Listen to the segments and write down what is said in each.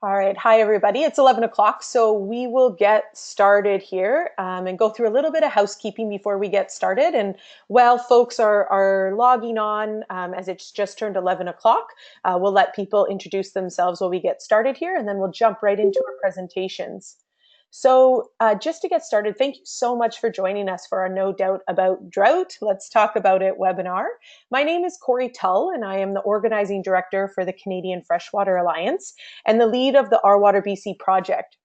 All right. Hi, everybody. It's 11 o'clock, so we will get started here and go through a little bit of housekeeping before we get started. And while folks are logging on, as it's just turned 11 o'clock, we'll let people introduce themselves while we get started here, and then we'll jump right into our presentations. So just to get started, thank you so much for joining us for our No Doubt About Drought. Let's Talk About It webinar. My name is Corey Tull, and I am the organizing director for the Canadian Freshwater Alliance and the lead of the Our Water BC project.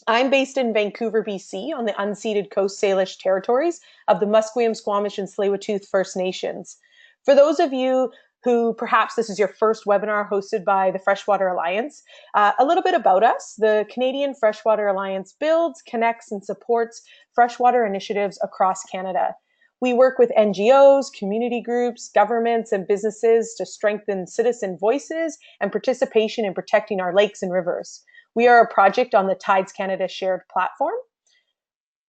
I'm based in Vancouver, BC, on the unceded Coast Salish territories of the Musqueam, Squamish, and Tsleil-Waututh First Nations. For those of you who perhaps this is your first webinar hosted by the Freshwater Alliance, a little bit about us. The Canadian Freshwater Alliance builds, connects, and supports freshwater initiatives across Canada. We work with NGOs, community groups, governments, and businesses to strengthen citizen voices and participation in protecting our lakes and rivers. We are a project on the Tides Canada shared platform.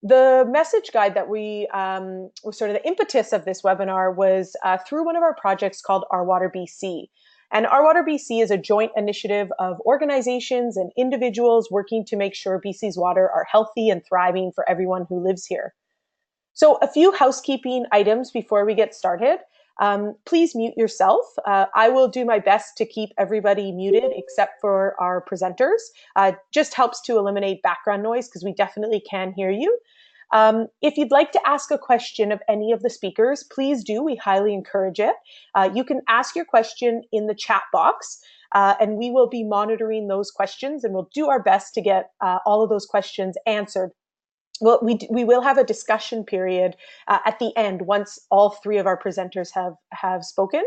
The message guide that was sort of the impetus of this webinar was through one of our projects called Our Water BC. And Our Water BC is a joint initiative of organizations and individuals working to make sure BC's water are healthy and thriving for everyone who lives here. So a few housekeeping items before we get started. Please mute yourself. I will do my best to keep everybody muted except for our presenters. Just helps to eliminate background noise because we definitely can hear you. If you'd like to ask a question of any of the speakers, please do. We highly encourage it. You can ask your question in the chat box. And we will be monitoring those questions, and we'll do our best to get all of those questions answered. Well, we will have a discussion period at the end once all three of our presenters have spoken.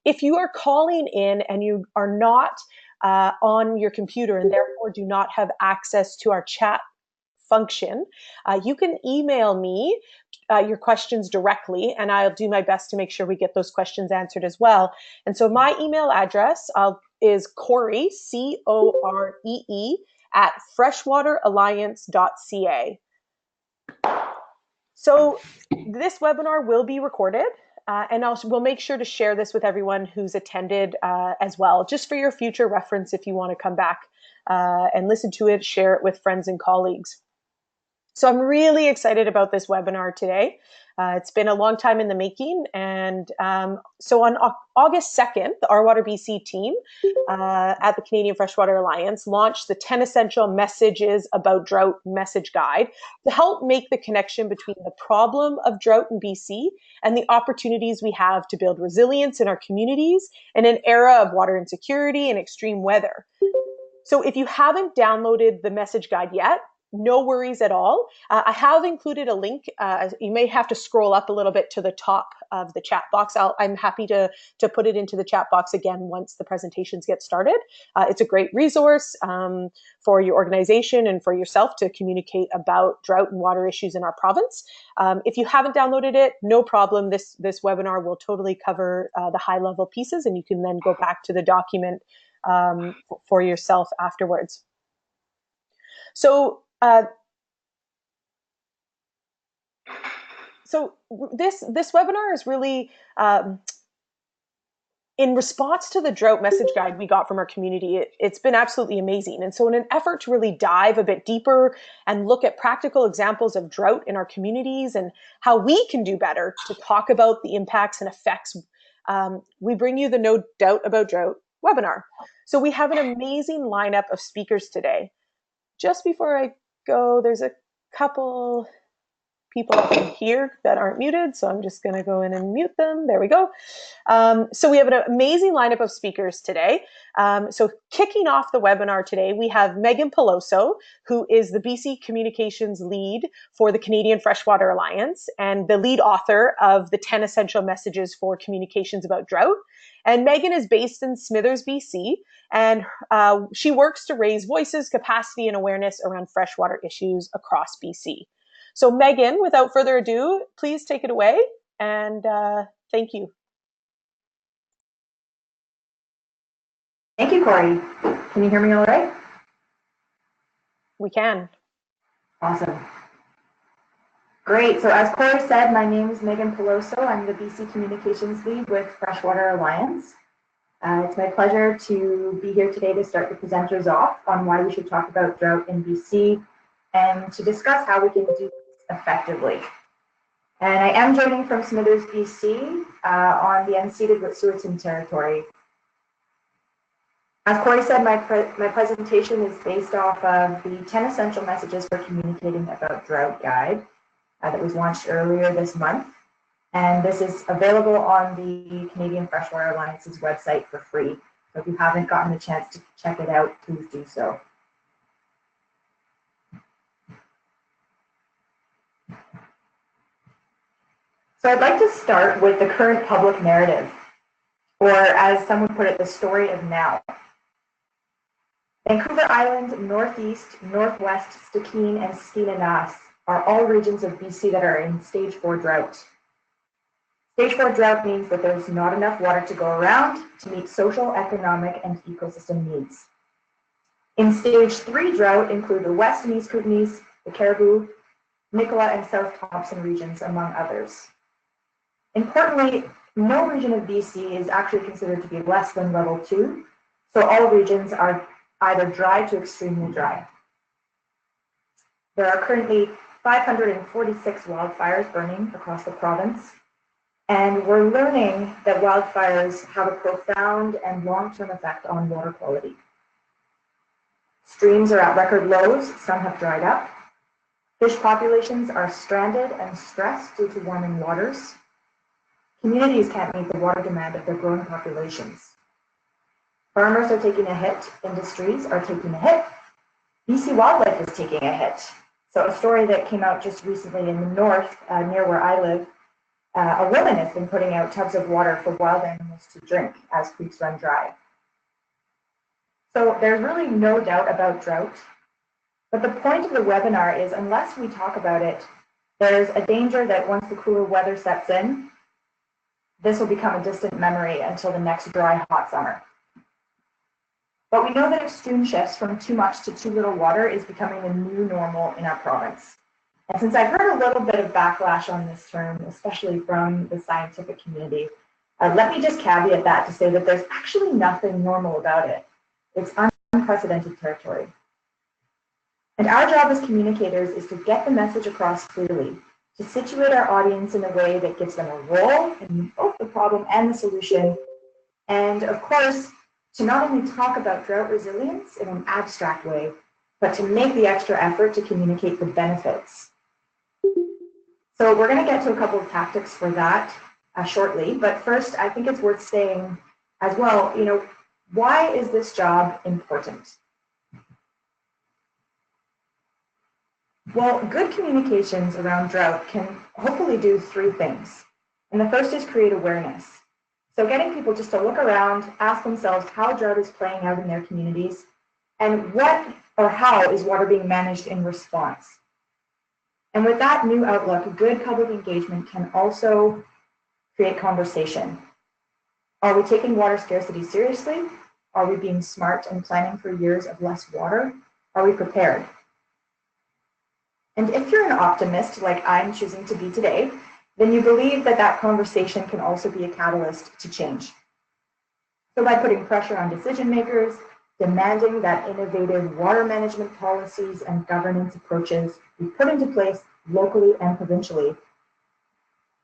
If you are calling in and you are not on your computer and therefore do not have access to our chat function, you can email me your questions directly, and I'll do my best to make sure we get those questions answered as well. And so my email address is Corey, Coree, at freshwateralliance.ca. So this webinar will be recorded, and we'll make sure to share this with everyone who's attended as well, just for your future reference if you want to come back and listen to it, share it with friends and colleagues. So I'm really excited about this webinar today. It's been a long time in the making. And so on August 2nd, the Our Water BC team at the Canadian Freshwater Alliance launched the 10 Essential Messages About Drought message guide to help make the connection between the problem of drought in BC and the opportunities we have to build resilience in our communities in an era of water insecurity and extreme weather. So if you haven't downloaded the message guide yet, no worries at all. I have included a link. You may have to scroll up a little bit to the top of the chat box. I'm happy to put it into the chat box again once the presentations get started. It's a great resource for your organization and for yourself to communicate about drought and water issues in our province. If you haven't downloaded it, no problem. This webinar will totally cover the high-level pieces, and you can then go back to the document for yourself afterwards. So this webinar is really in response to the drought message guide we got from our community. It's been absolutely amazing. And so in an effort to really dive a bit deeper and look at practical examples of drought in our communities and how we can do better to talk about the impacts and effects, we bring you the No Doubt About Drought webinar. So we have an amazing lineup of speakers today. Just before I go, there's a couple people up in here that aren't muted, so I'm just going to go in and mute them. There we go. So we have an amazing lineup of speakers today. So kicking off the webinar today, we have Megan Peloso, who is the BC Communications Lead for the Canadian Freshwater Alliance and the lead author of the 10 Essential Messages for Communications About Drought. And Megan is based in Smithers, BC, and she works to raise voices, capacity, and awareness around freshwater issues across BC. So Megan, without further ado, please take it away, and thank you. Thank you, Corey. Can you hear me all right? We can. Awesome. Great. So as Corey said, my name is Megan Peloso. I'm the BC Communications Lead with Freshwater Alliance. It's my pleasure to be here today to start the presenters off on why we should talk about drought in BC and to discuss how we can do this effectively. And I am joining from Smithers, BC on the unceded Wet'suwet'en territory. As Corey said, my presentation is based off of the 10 essential messages for communicating about drought guide that was launched earlier this month. And this is available on the Canadian Freshwater Alliance's website for free. So if you haven't gotten a chance to check it out, please do so. So I'd like to start with the current public narrative, or as someone put it, the story of now. Vancouver Island, Northeast, Northwest, Stikine, and Skeena are all regions of BC that are in stage 4 drought. Stage 4 drought means that there's not enough water to go around to meet social, economic, and ecosystem needs. In stage 3 drought include the West and East Kootenays, the Caribou, Nicola, and South Thompson regions, among others. Importantly, no region of BC is actually considered to be less than level 2, so all regions are either dry to extremely dry. There are currently 546 wildfires burning across the province, and we're learning that wildfires have a profound and long-term effect on water quality. Streams are at record lows, some have dried up. Fish populations are stranded and stressed due to warming waters. Communities can't meet the water demand of their growing populations. Farmers are taking a hit, industries are taking a hit, BC wildlife is taking a hit. So a story that came out just recently in the north, near where I live, a woman has been putting out tubs of water for wild animals to drink as creeks run dry. So there's really no doubt about drought, but the point of the webinar is unless we talk about it, there's a danger that once the cooler weather sets in, this will become a distant memory until the next dry, hot summer. But we know that extreme shifts from too much to too little water is becoming the new normal in our province. And since I've heard a little bit of backlash on this term, especially from the scientific community, let me just caveat that to say that there's actually nothing normal about it. It's unprecedented territory. And our job as communicators is to get the message across clearly, to situate our audience in a way that gives them a role in both the problem and the solution, and of course, to not only talk about drought resilience in an abstract way, but to make the extra effort to communicate the benefits. So we're going to get to a couple of tactics for that shortly, but first I think it's worth saying as well, why is this job important? Well, good communications around drought can hopefully do 3 things. And the first is create awareness. So getting people just to look around, ask themselves how drought is playing out in their communities, and what or how is water being managed in response. And with that new outlook, good public engagement can also create conversation. Are we taking water scarcity seriously? Are we being smart and planning for years of less water? Are we prepared? And if you're an optimist, like I'm choosing to be today, then you believe that that conversation can also be a catalyst to change. So by putting pressure on decision makers, demanding that innovative water management policies and governance approaches be put into place locally and provincially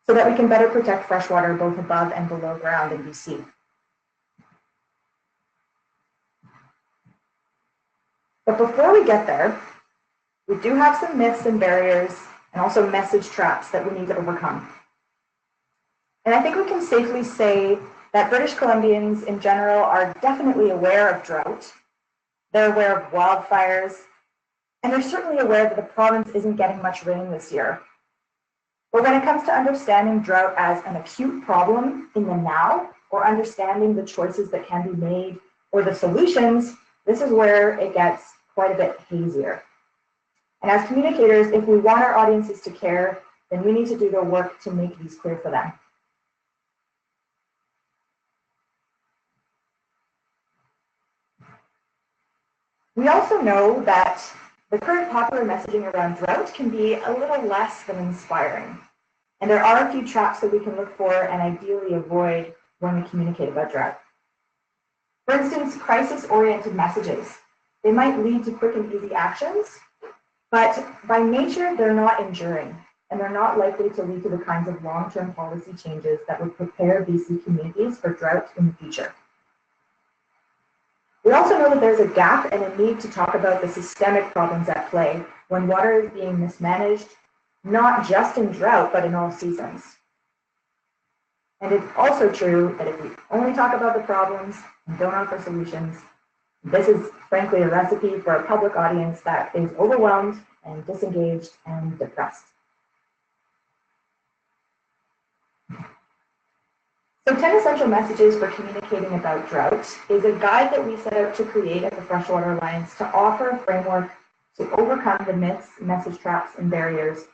so that we can better protect freshwater both above and below ground in BC. But before we get there, we do have some myths and barriers and also message traps that we need to overcome. And I think we can safely say that British Columbians in general are definitely aware of drought. They're aware of wildfires, and they're certainly aware that the province isn't getting much rain this year. But when it comes to understanding drought as an acute problem in the now, or understanding the choices that can be made, or the solutions, this is where it gets quite a bit hazier. And as communicators, if we want our audiences to care, then we need to do the work to make these clear for them. We also know that the current popular messaging around drought can be a little less than inspiring. And there are a few traps that we can look for and ideally avoid when we communicate about drought. For instance, crisis-oriented messages. They might lead to quick and easy actions, but by nature, they're not enduring, and they're not likely to lead to the kinds of long-term policy changes that would prepare BC communities for drought in the future. We also know that there's a gap and a need to talk about the systemic problems at play when water is being mismanaged, not just in drought, but in all seasons. And it's also true that if we only talk about the problems and don't offer solutions, this is frankly a recipe for a public audience that is overwhelmed and disengaged and depressed. So 10 Essential Messages for Communicating About Drought is a guide that we set out to create at the Freshwater Alliance to offer a framework to overcome the myths, message traps, and barriers,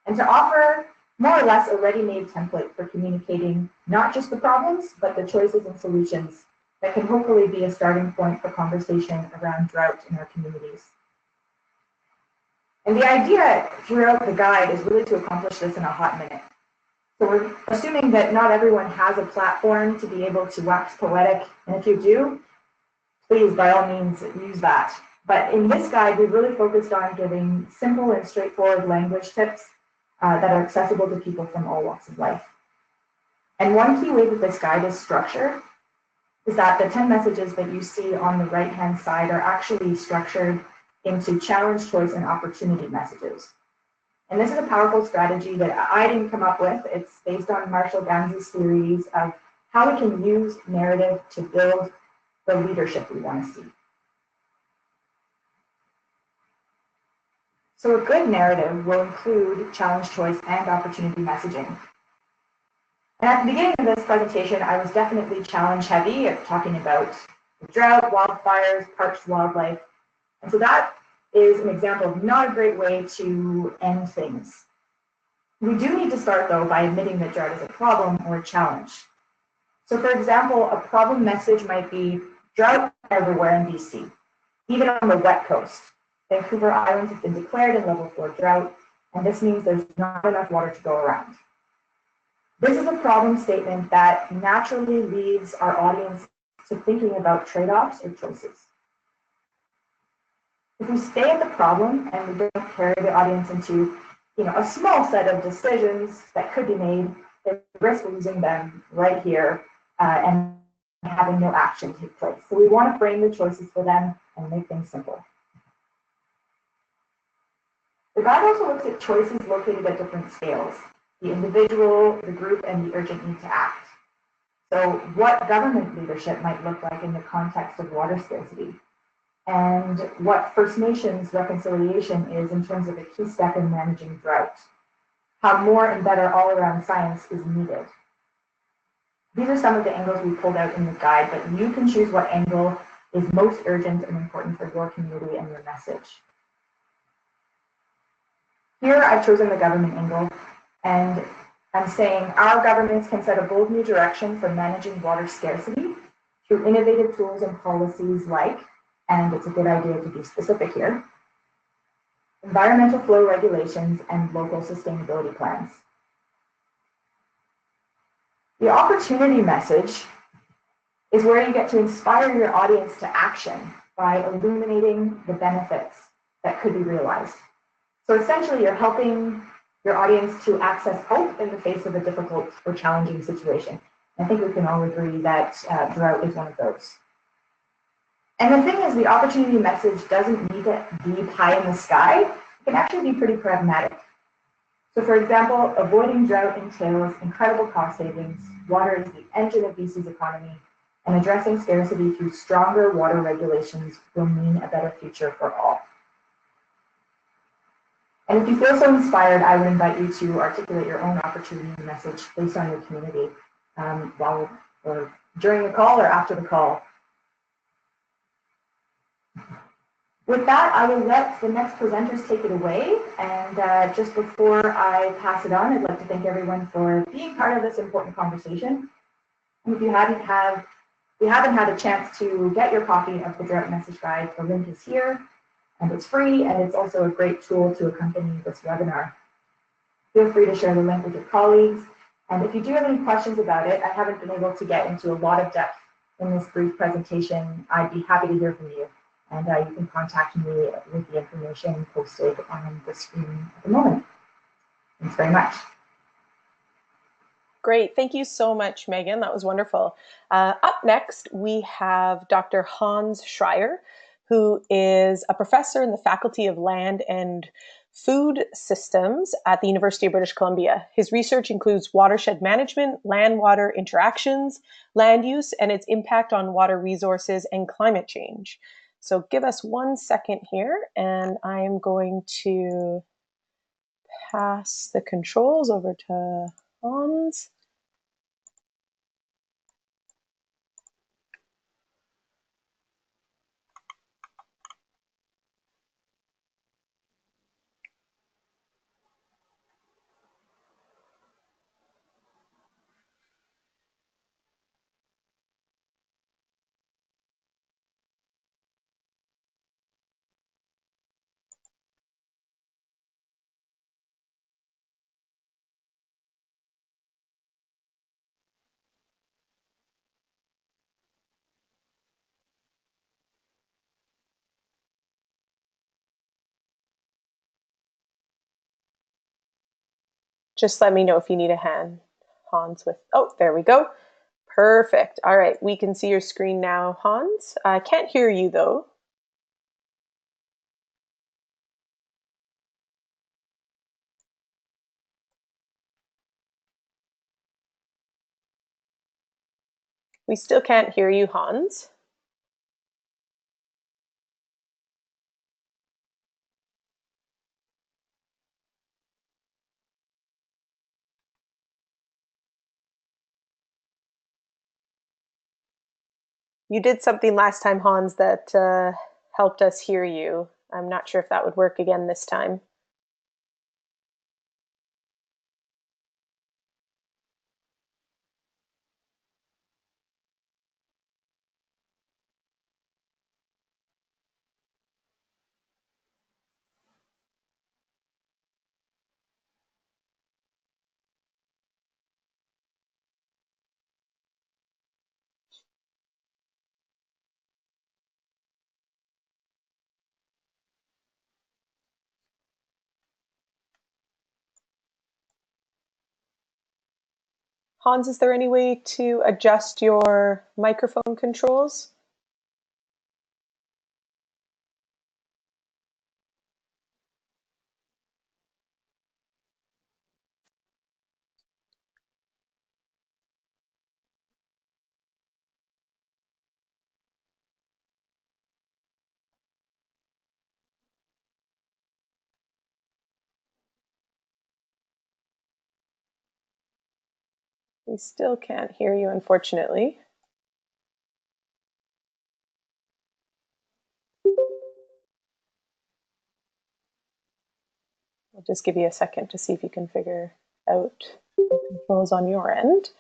and to offer more or less a ready-made template for communicating not just the problems, but the choices and solutions that can hopefully be a starting point for conversation around drought in our communities. And the idea throughout the guide is really to accomplish this in a hot minute. So we're assuming that not everyone has a platform to be able to wax poetic, and if you do, please, by all means, use that. But in this guide, we've really focused on giving simple and straightforward language tips that are accessible to people from all walks of life. And one key way that this guide is structured is that the 10 messages that you see on the right-hand side are actually structured into challenge, choice, and opportunity messages. And this is a powerful strategy that I didn't come up with. It's based on Marshall Ganzi's theories of how we can use narrative to build the leadership we want to see. So a good narrative will include challenge, choice, and opportunity messaging. And at the beginning of this presentation, I was definitely challenge heavy at talking about drought, wildfires, parched wildlife. And so that is an example of not a great way to end things. We do need to start, though, by admitting that drought is a problem or a challenge. So, for example, a problem message might be drought everywhere in BC, even on the wet coast. Vancouver Island has been declared in level 4 drought, and this means there's not enough water to go around. This is a problem statement that naturally leads our audience to thinking about trade-offs or choices. If we stay at the problem and we don't carry the audience into a small set of decisions that could be made, they risk losing them right here and having no action take place. So we want to frame the choices for them and make things simple. The guide also looks at choices located at different scales: the individual, the group, and the urgent need to act. So what government leadership might look like in the context of water scarcity, and what First Nations reconciliation is in terms of a key step in managing drought, how more and better all-around science is needed. These are some of the angles we pulled out in the guide, but you can choose what angle is most urgent and important for your community and your message. Here I've chosen the government angle, and I'm saying our governments can set a bold new direction for managing water scarcity through innovative tools and policies like, and it's a good idea to be specific here, environmental flow regulations and local sustainability plans. The opportunity message is where you get to inspire your audience to action by illuminating the benefits that could be realized. So essentially, you're helping your audience to access hope in the face of a difficult or challenging situation. I think we can all agree that drought is one of those. And the thing is, the opportunity message doesn't need to be high in the sky. It can actually be pretty pragmatic. So for example, avoiding drought entails incredible cost savings. Water is the engine of BC's economy, and addressing scarcity through stronger water regulations will mean a better future for all. And if you feel so inspired, I would invite you to articulate your own opportunity message based on your community while or during the call or after the call. With that, I will let the next presenters take it away. And just before I pass it on, I'd like to thank everyone for being part of this important conversation. And if you haven't had a chance to get your copy of the Drought Message Guide, the link is here, and it's free, and it's also a great tool to accompany this webinar. Feel free to share the link with your colleagues. And if you do have any questions about it, I haven't been able to get into a lot of depth in this brief presentation, I'd be happy to hear from you. And you can contact me with the information posted on the screen at the moment. Thanks very much. Great. Thank you so much, Megan. That was wonderful. Up next, we have Dr. Hans Schreyer, who is a professor in the Faculty of Land and Food Systems at the University of British Columbia. His research includes watershed management, land-water interactions, land use, and its impact on water resources and climate change. So give us 1 second here, and I am going to pass the controls over to Hans. Just let me know if you need a hand, Hans, with, oh, there we go. Perfect. All right, we can see your screen now, Hans. I can't hear you though. We still can't hear you, Hans. You did something last time, Hans, that helped us hear you. I'm not sure if that would work again this time. Hans, is there any way to adjust your microphone controls? We still can't hear you, unfortunately. I'll just give you a second to see if you can figure out the controls on your end.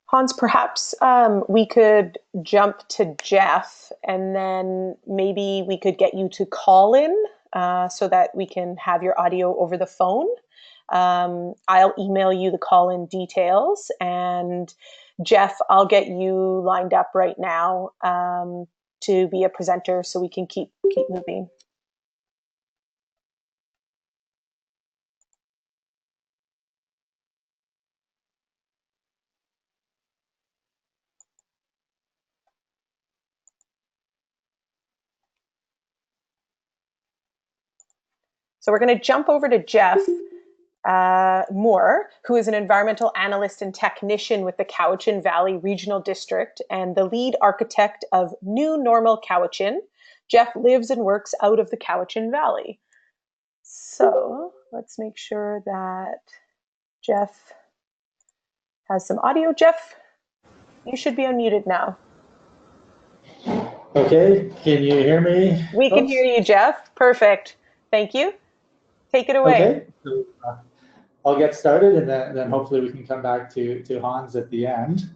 Hans, perhaps we could jump to Jeff, and then maybe we could get you to call in so that we can have your audio over the phone. I'll email you the call-in details, and Jeff, I'll get you lined up right now to be a presenter so we can keep moving. So we're going to jump over to Jeff Moore, who is an environmental analyst and technician with the Cowichan Valley Regional District and the lead architect of New Normal Cowichan. Jeff lives and works out of the Cowichan Valley. So let's make sure that Jeff has some audio. Jeff, you should be unmuted now. Okay, can you hear me? We can hear you, Jeff. Perfect. Thank you. Take it away. Okay. I'll get started, and then hopefully we can come back to Hans at the end.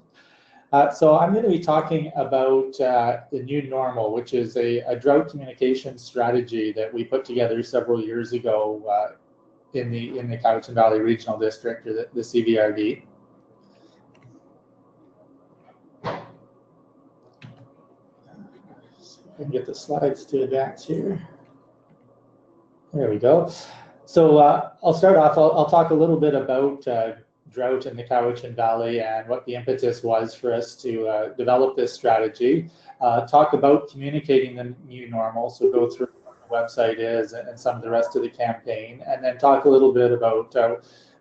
So I'm going to be talking about the new normal, which is a drought communication strategy that we put together several years ago in the Cowichan Valley Regional District, or the CVRD. I can get the slides to advance here. There we go. So I'll start off. I'll talk a little bit about drought in the Cowichan Valley and what the impetus was for us to develop this strategy. Talk about communicating the new normal, so go through what the website is and some of the rest of the campaign, and then talk a little bit about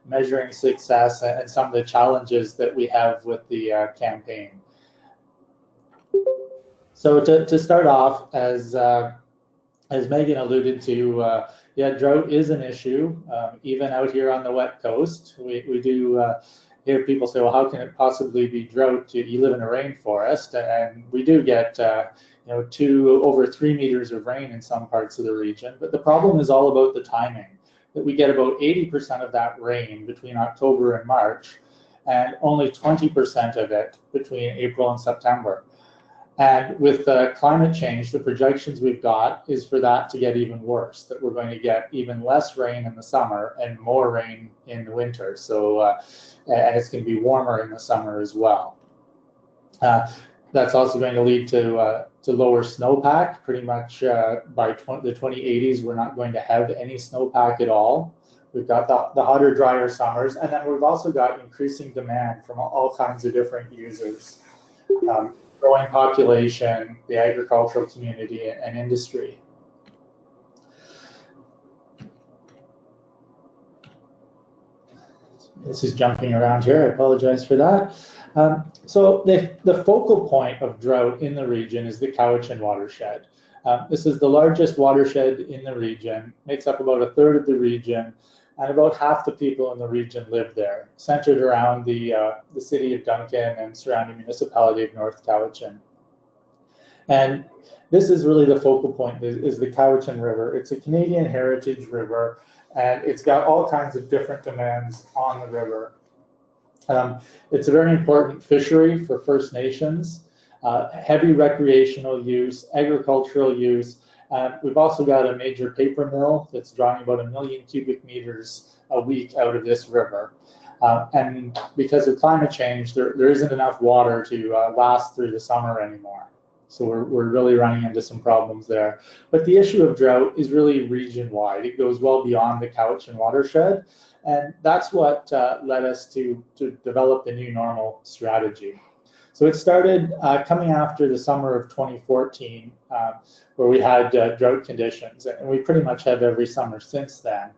measuring success and some of the challenges that we have with the campaign. So to start off, as Megan alluded to, yeah, drought is an issue, even out here on the wet coast. We do hear people say, well, how can it possibly be drought? You live in a rainforest, and we do get over 3 meters of rain in some parts of the region. But the problem is all about the timing, that we get about 80% of that rain between October and March, and only 20% of it between April and September. And with climate change, the projections we've got is for that to get even worse, that we're going to get even less rain in the summer and more rain in the winter. So, and it's going to be warmer in the summer as well. That's also going to lead to lower snowpack. Pretty much by the 2080s, we're not going to have any snowpack at all. We've got the hotter, drier summers, and then we've also got increasing demand from all kinds of different users. Growing population, the agricultural community, and industry. This is jumping around here, I apologize for that. So the focal point of drought in the region is the Cowichan watershed. This is the largest watershed in the region, makes up about a third of the region, and about half the people in the region live there, centered around the city of Duncan and surrounding municipality of North Cowichan. And this is really the focal point, is the Cowichan River. It's a Canadian heritage river, and it's got all kinds of different demands on the river. It's a very important fishery for First Nations, heavy recreational use, agricultural use. We've also got a major paper mill that's drawing about 1 million cubic meters a week out of this river. And because of climate change, there isn't enough water to last through the summer anymore. So we're really running into some problems there. But the issue of drought is really region-wide. It goes well beyond the Cowichan watershed. And that's what led us to develop the new normal strategy. So it started coming after the summer of 2014, where we had drought conditions, and we pretty much have every summer since then.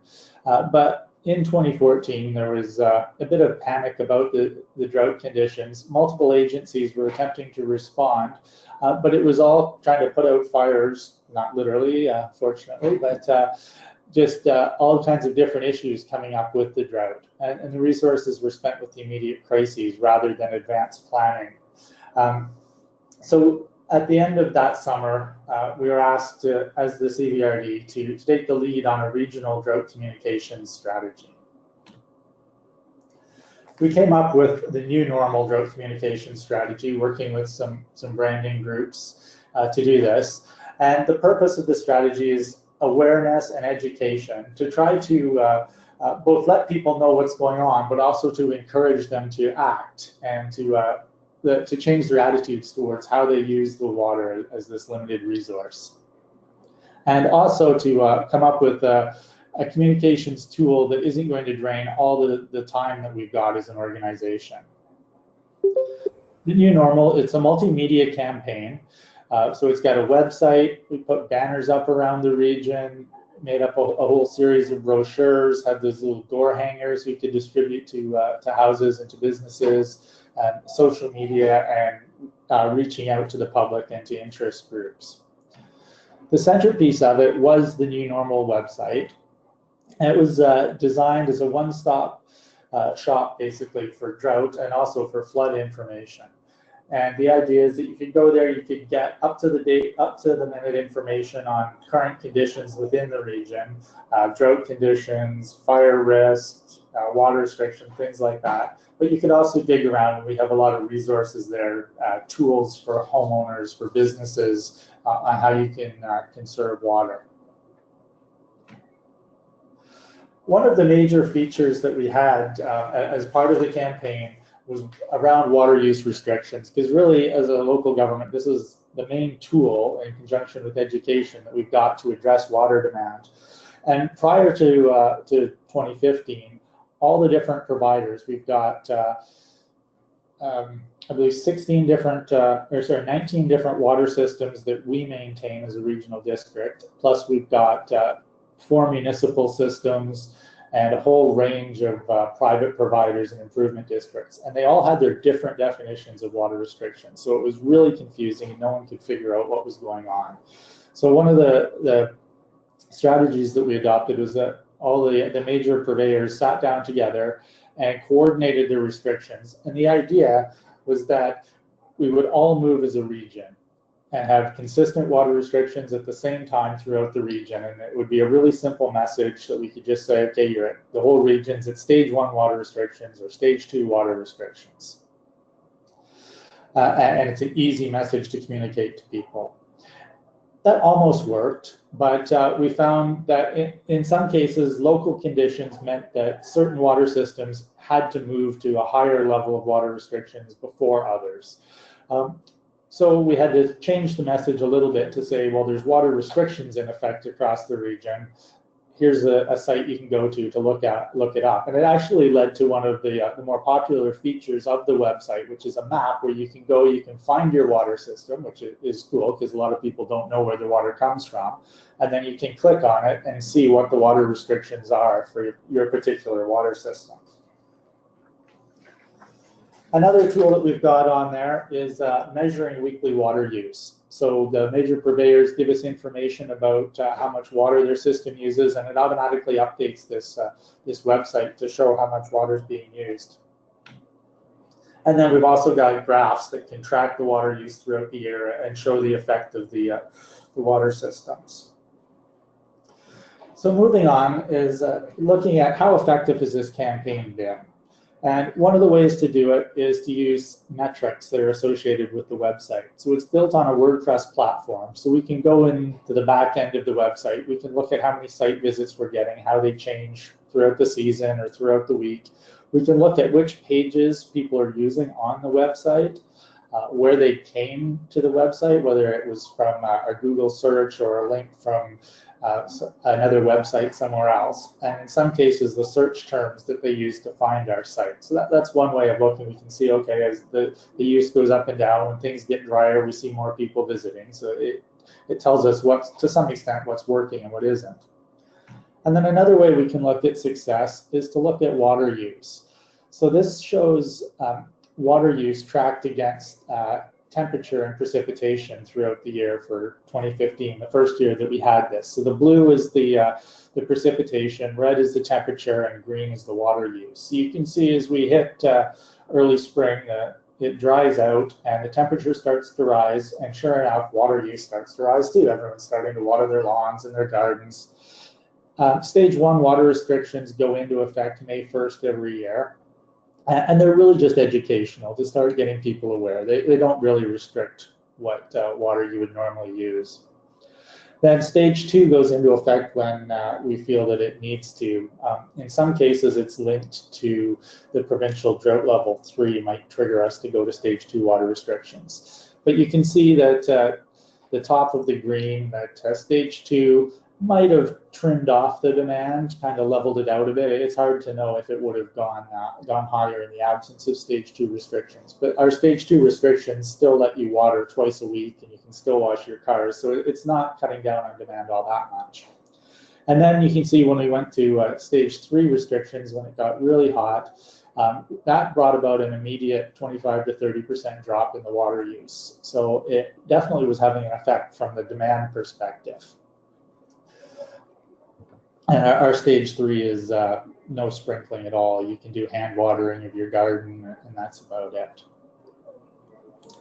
But in 2014, there was a bit of panic about the drought conditions. Multiple agencies were attempting to respond, but it was all trying to put out fires, not literally, fortunately, but just all kinds of different issues coming up with the drought. And the resources were spent with the immediate crises rather than advanced planning. So at the end of that summer, we were asked as the CVRD to take the lead on a regional drought communications strategy. We came up with the new normal drought communication strategy, working with some branding groups to do this. And the purpose of the strategy is awareness and education, to try to both let people know what's going on, but also to encourage them to act and to change their attitudes towards how they use the water as this limited resource. And also to come up with a communications tool that isn't going to drain all the time that we've got as an organization. The new normal, it's a multimedia campaign. So it's got a website, we put banners up around the region, made up a whole series of brochures, had those little door hangers we could distribute to houses and to businesses, social media, and reaching out to the public and to interest groups. The centerpiece of it was the new normal website. And it was designed as a one-stop shop, basically, for drought and also for flood information. And the idea is that you could go there, you could get up to the minute information on current conditions within the region, drought conditions, fire risk, water restriction, things like that. But you could also dig around, and we have a lot of resources there, tools for homeowners, for businesses, on how you can conserve water. One of the major features that we had as part of the campaign was around water use restrictions, because really, as a local government, this is the main tool in conjunction with education that we've got to address water demand. And prior to 2015, all the different providers, we've got, I believe, 19 different water systems that we maintain as a regional district. Plus, we've got 4 municipal systems and a whole range of private providers and improvement districts. And they all had their different definitions of water restrictions. So it was really confusing and no one could figure out what was going on. So one of the strategies that we adopted was that all the major purveyors sat down together and coordinated their restrictions. And the idea was that we would all move as a region and have consistent water restrictions at the same time throughout the region. And it would be a really simple message that we could just say, okay, you're at the whole region's at stage 1 water restrictions or stage 2 water restrictions. And it's an easy message to communicate to people. That almost worked, but we found that in some cases, local conditions meant that certain water systems had to move to a higher level of water restrictions before others. So we had to change the message a little bit to say, well, there's water restrictions in effect across the region. Here's a site you can go to look it up. And it actually led to one of the more popular features of the website, which is a map where you can go, you can find your water system, which is cool because a lot of people don't know where the water comes from. And then you can click on it and see what the water restrictions are for your particular water system. Another tool that we've got on there is measuring weekly water use. So the major purveyors give us information about how much water their system uses, and it automatically updates this website to show how much water is being used. And then we've also got graphs that can track the water use throughout the year and show the effect of the water systems. So moving on is looking at how effective has this campaign been. And one of the ways to do it is to use metrics that are associated with the website. So it's built on a WordPress platform. So we can go into the back end of the website. We can look at how many site visits we're getting, how they change throughout the season or throughout the week. We can look at which pages people are using on the website, where they came to the website, whether it was from a Google search or a link from another website somewhere else, and in some cases the search terms that they use to find our site. So that's one way of looking. We can see, okay, as the use goes up and down, when things get drier, we see more people visiting. So it tells us to some extent what's working and what isn't. And then another way we can look at success is to look at water use. So this shows water use tracked against temperature and precipitation throughout the year for 2015, the first year that we had this. So the blue is the precipitation, red is the temperature, and green is the water use. So you can see as we hit early spring, it dries out and the temperature starts to rise, and sure enough, water use starts to rise too. Everyone's starting to water their lawns and their gardens. Stage 1 water restrictions go into effect May 1st every year. And they're really just educational to start getting people aware. They don't really restrict what water you would normally use. Then stage 2 goes into effect when we feel that it needs to. In some cases, it's linked to the provincial drought level 3 might trigger us to go to stage 2 water restrictions. But you can see that the top of the green, that stage 2 might have trimmed off the demand, kind of leveled it out a bit. It's hard to know if it would have gone higher in the absence of stage 2 restrictions. But our stage 2 restrictions still let you water twice a week, and you can still wash your cars. So it's not cutting down on demand all that much. And then you can see when we went to stage 3 restrictions, when it got really hot, that brought about an immediate 25 to 30% drop in the water use. So it definitely was having an effect from the demand perspective. And our stage 3 is no sprinkling at all. You can do hand watering of your garden, and that's about it.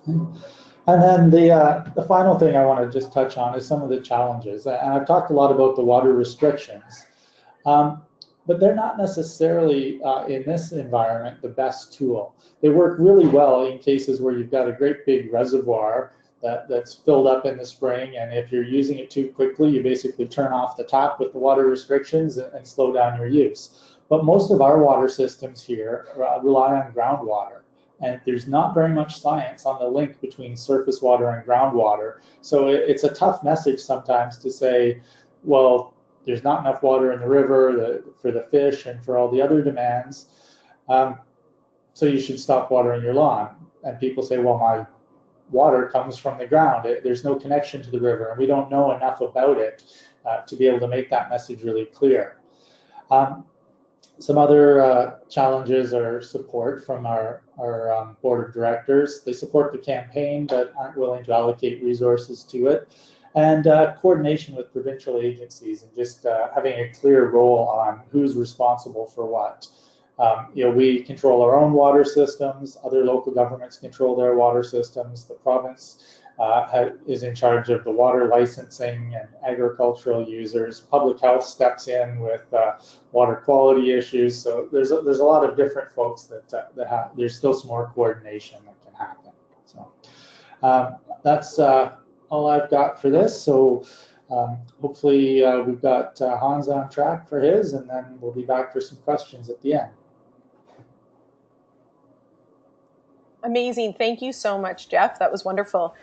And then the final thing I want to just touch on is some of the challenges. And I've talked a lot about the water restrictions. but they're not necessarily in this environment the best tool. They work really well in cases where you've got a great big reservoir that's filled up in the spring, and if you're using it too quickly, you basically turn off the tap with the water restrictions and slow down your use. But most of our water systems here rely on groundwater, and there's not very much science on the link between surface water and groundwater. So it's a tough message sometimes to say, well, there's not enough water in the river for the fish and for all the other demands, so you should stop watering your lawn. And people say, well, my water comes from the ground. There's no connection to the river, and we don't know enough about it to be able to make that message really clear. Some other challenges are support from our board of directors. They support the campaign but aren't willing to allocate resources to it. And coordination with provincial agencies and just having a clear role on who's responsible for what. We control our own water systems. Other local governments control their water systems. The province is in charge of the water licensing and agricultural users. Public health steps in with water quality issues. So there's a lot of different folks that have. There's still some more coordination that can happen. So that's all I've got for this. So hopefully we've got Hans on track for his, and then we'll be back for some questions at the end. Amazing. Thank you so much, Jeff. That was wonderful.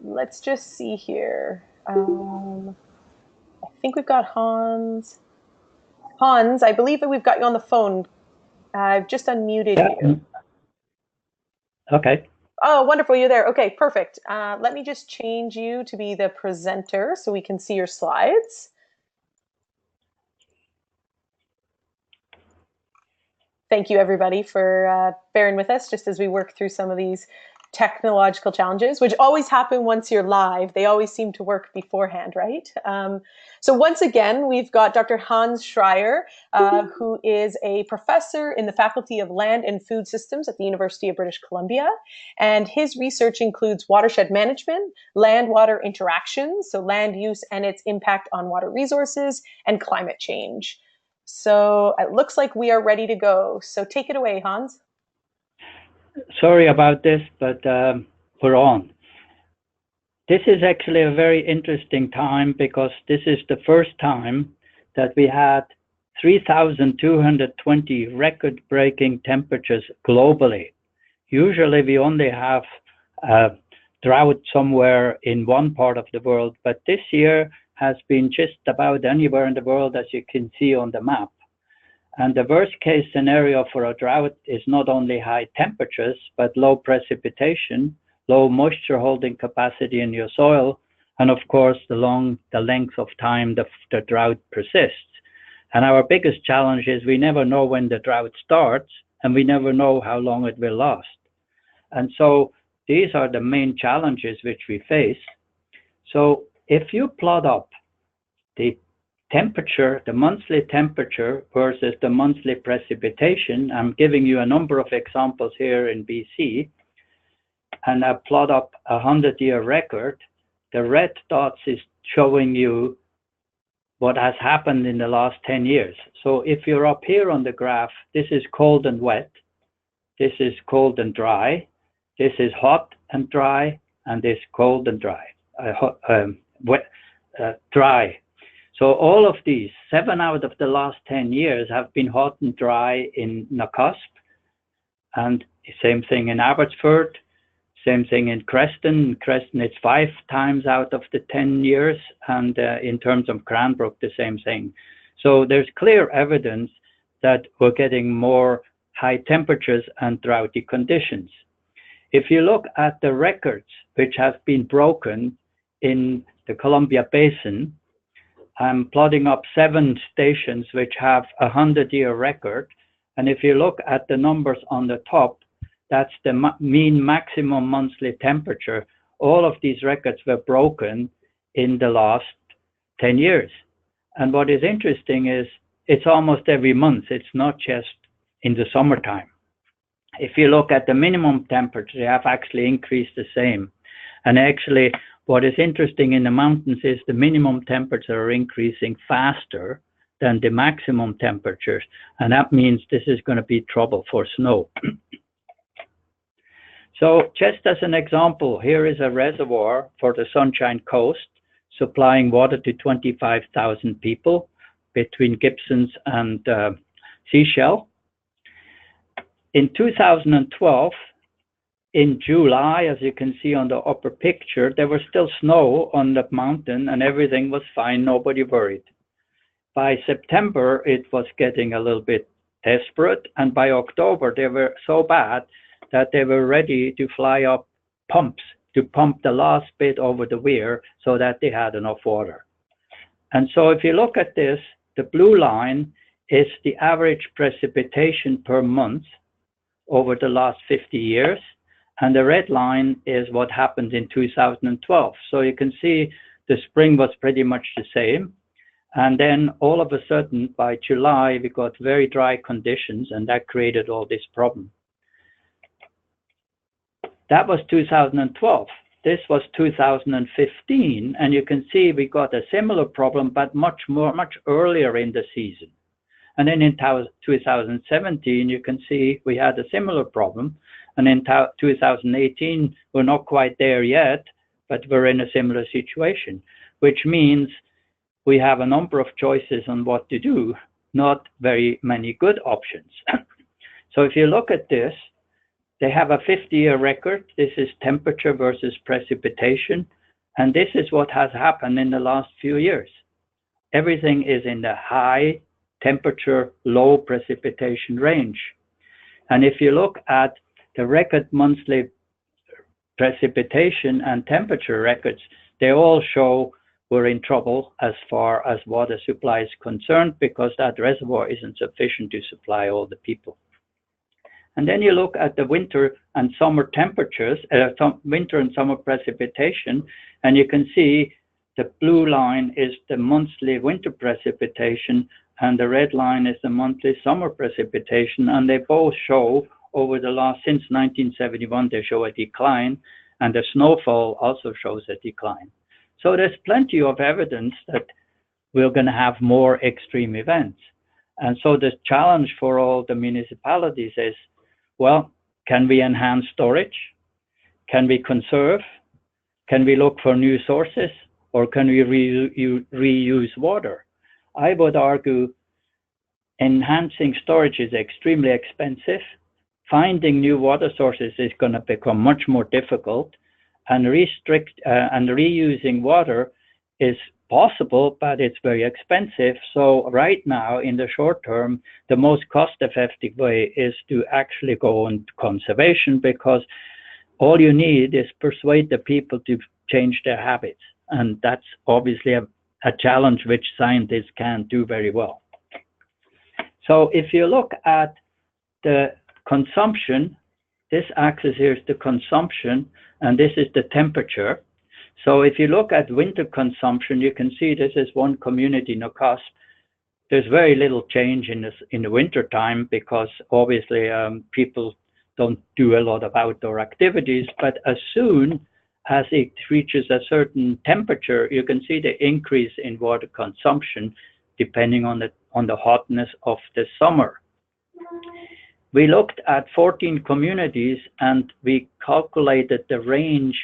Let's just see here. I think we've got Hans. Hans, I believe that we've got you on the phone. I've just unmuted you. Okay. Oh, wonderful. You're there. Okay, perfect. Let me just change you to be the presenter so we can see your slides. Thank you, everybody, for bearing with us just as we work through some of these technological challenges, which always happen once you're live. They always seem to work beforehand, right? So once again, we've got Dr. Hans Schreyer, who is a professor in the Faculty of Land and Food Systems at the University of British Columbia. And his research includes watershed management, land-water interactions, so land use and its impact on water resources, and climate change. So it looks like we are ready to go. So take it away, Hans. Sorry about this, but we're on. This is actually a very interesting time because this is the first time that we had 3,220 record-breaking temperatures globally. Usually we only have drought somewhere in one part of the world, but this year has been just about anywhere in the world, as you can see on the map. And the worst case scenario for a drought is not only high temperatures, but low precipitation, low moisture holding capacity in your soil, and of course, the length of time the drought persists. And our biggest challenge is we never know when the drought starts, and we never know how long it will last. And so these are the main challenges which we face. So if you plot up the temperature, the monthly temperature versus the monthly precipitation, I'm giving you a number of examples here in BC, and I plot up a 100-year record. The red dots is showing you what has happened in the last 10 years. So if you're up here on the graph, this is cold and wet, this is cold and dry, this is hot and dry, and this cold and dry, dry. So all of these, 7 out of the last 10 years have been hot and dry in Nakusp, and same thing in Abbotsford, same thing in Creston. Creston, it's 5 times out of the 10 years, and in terms of Cranbrook, the same thing. So there's clear evidence that we're getting more high temperatures and droughty conditions. If you look at the records which have been broken in the Columbia Basin, I'm plotting up 7 stations which have a 100-year record. And if you look at the numbers on the top, that's the mean maximum monthly temperature. All of these records were broken in the last 10 years. And what is interesting is it's almost every month. It's not just in the summertime. If you look at the minimum temperature, they have actually increased the same. And actually, what is interesting in the mountains is the minimum temperature are increasing faster than the maximum temperatures. And that means this is going to be trouble for snow. So just as an example, here is a reservoir for the Sunshine Coast, supplying water to 25,000 people between Gibsons and Seychelles. In 2012, in July, as you can see on the upper picture, there was still snow on the mountain and everything was fine, nobody worried. By September, it was getting a little bit desperate, and by October, they were so bad that they were ready to fly up pumps to pump the last bit over the weir so that they had enough water. And so if you look at this, the blue line is the average precipitation per month over the last 50 years. And the red line is what happened in 2012. So you can see the spring was pretty much the same. And then all of a sudden, by July, we got very dry conditions, and that created all this problem. That was 2012. This was 2015, and you can see we got a similar problem, but much earlier in the season. And then in 2017, you can see we had a similar problem. And in 2018, we're not quite there yet, but we're in a similar situation, which means we have a number of choices on what to do, not very many good options. So if you look at this, they have a 50-year record. This is temperature versus precipitation. And this is what has happened in the last few years. Everything is in the high temperature, low precipitation range. And if you look at the record monthly precipitation and temperature records, they all show we're in trouble as far as water supply is concerned, because that reservoir isn't sufficient to supply all the people. And then you look at the winter and summer temperatures, winter and summer precipitation, and you can see the blue line is the monthly winter precipitation, and the red line is the monthly summer precipitation, and they both show over the last, since 1971, they show a decline, and the snowfall also shows a decline. So there's plenty of evidence that we're going to have more extreme events. And so the challenge for all the municipalities is, well, can we enhance storage? Can we conserve? Can we look for new sources? Or can we reuse water? I would argue enhancing storage is extremely expensive. Finding new water sources is going to become much more difficult, and reusing water is possible, but it's very expensive. So right now, in the short term, the most cost-effective way is to actually go on conservation, because all you need is persuade the people to change their habits. And that's obviously a challenge which scientists can't do very well. So if you look at the consumption, this axis here is the consumption, and this is the temperature. So if you look at winter consumption, you can see this is one community, Nocas. There's very little change in the winter time, because obviously people don't do a lot of outdoor activities, but as soon as it reaches a certain temperature, you can see the increase in water consumption depending on the hotness of the summer. We looked at 14 communities and we calculated the range